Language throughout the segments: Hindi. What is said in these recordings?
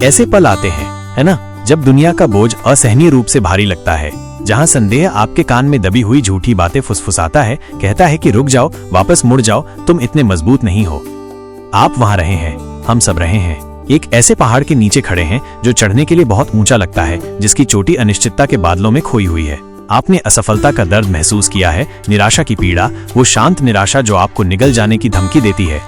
ऐसे पल आते हैं, है ना, जब दुनिया का बोझ असहनीय रूप से भारी लगता है, जहां संदेह आपके कान में दबी हुई झूठी बातें फुसफुसाता है, कहता है कि रुक जाओ, वापस मुड़ जाओ, तुम इतने मजबूत नहीं हो। आप वहां रहे हैं, हम सब रहे हैं, एक ऐसे पहाड़ के नीचे खड़े हैं जो चढ़ने के लिए बहुत ऊंचा लगता है, जिसकी चोटी अनिश्चितता के बादलों में खोई हुई है। आपने असफलता का दर्द महसूस किया है, निराशा की पीड़ा, वो शांत निराशा जो आपको निगल जाने की धमकी देती है।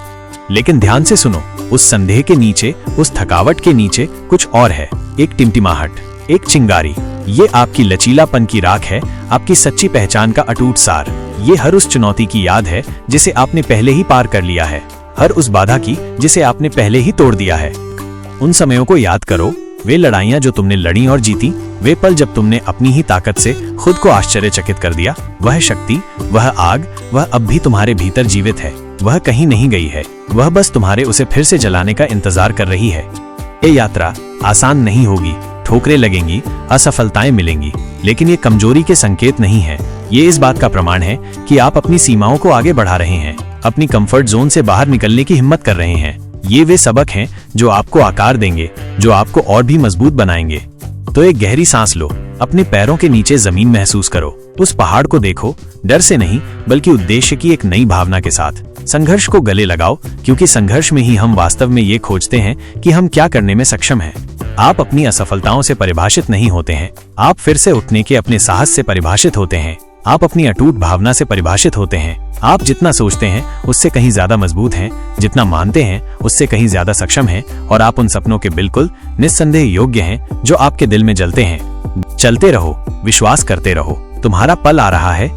लेकिन ध्यान से सुनो, उस संदेह के नीचे, उस थकावट के नीचे कुछ और है, एक टिमटिमाहट, एक चिंगारी। ये आपकी लचीलापन की राख है, आपकी सच्ची पहचान का अटूट सार। ये हर उस चुनौती की याद है जिसे आपने पहले ही पार कर लिया है, हर उस बाधा की जिसे आपने पहले ही तोड़ दिया है। उन समयों को याद करो, वे लड़ाइयां जो तुमने लड़ी और जीती, वे पल जब तुमने अपनी ही ताकत से खुद को आश्चर्यचकित कर दिया। वह शक्ति, वह आग, वह अब भी तुम्हारे भीतर जीवित है, वह कहीं नहीं गई है, वह बस तुम्हारे उसे फिर से जलाने का इंतजार कर रही है। ये यात्रा आसान नहीं होगी, ठोकरें लगेंगी, असफलताएं मिलेंगी, लेकिन ये कमजोरी के संकेत नहीं है। ये इस बात का प्रमाण है कि आप अपनी सीमाओं को आगे बढ़ा रहे हैं, अपनी कंफर्ट जोन से बाहर निकलने की हिम्मत कर रहे हैं। ये वे सबक हैं जो आपको आकार देंगे, जो आपको और भी मजबूत बनाएंगे। तो एक गहरी सांस लो, अपने पैरों के नीचे जमीन महसूस करो, उस पहाड़ को देखो, डर से नहीं बल्कि उद्देश्य की एक नई भावना के साथ। संघर्ष को गले लगाओ, क्योंकि संघर्ष में ही हम वास्तव में ये खोजते हैं कि हम क्या करने में सक्षम हैं। आप अपनी असफलताओं से परिभाषित नहीं होते हैं, आप फिर से उठने के अपने साहस से परिभाषित होते हैं। आप अपनी अटूट भावना से परिभाषित होते हैं। आप जितना सोचते हैं उससे कहीं ज्यादा मजबूत हैं, जितना मानते हैं उससे कहीं ज्यादा सक्षम हैं, और आप उन सपनों के बिल्कुल निस्संदेह योग्य हैं जो आपके दिल में जलते हैं। चलते रहो, विश्वास करते रहो, तुम्हारा पल आ रहा है,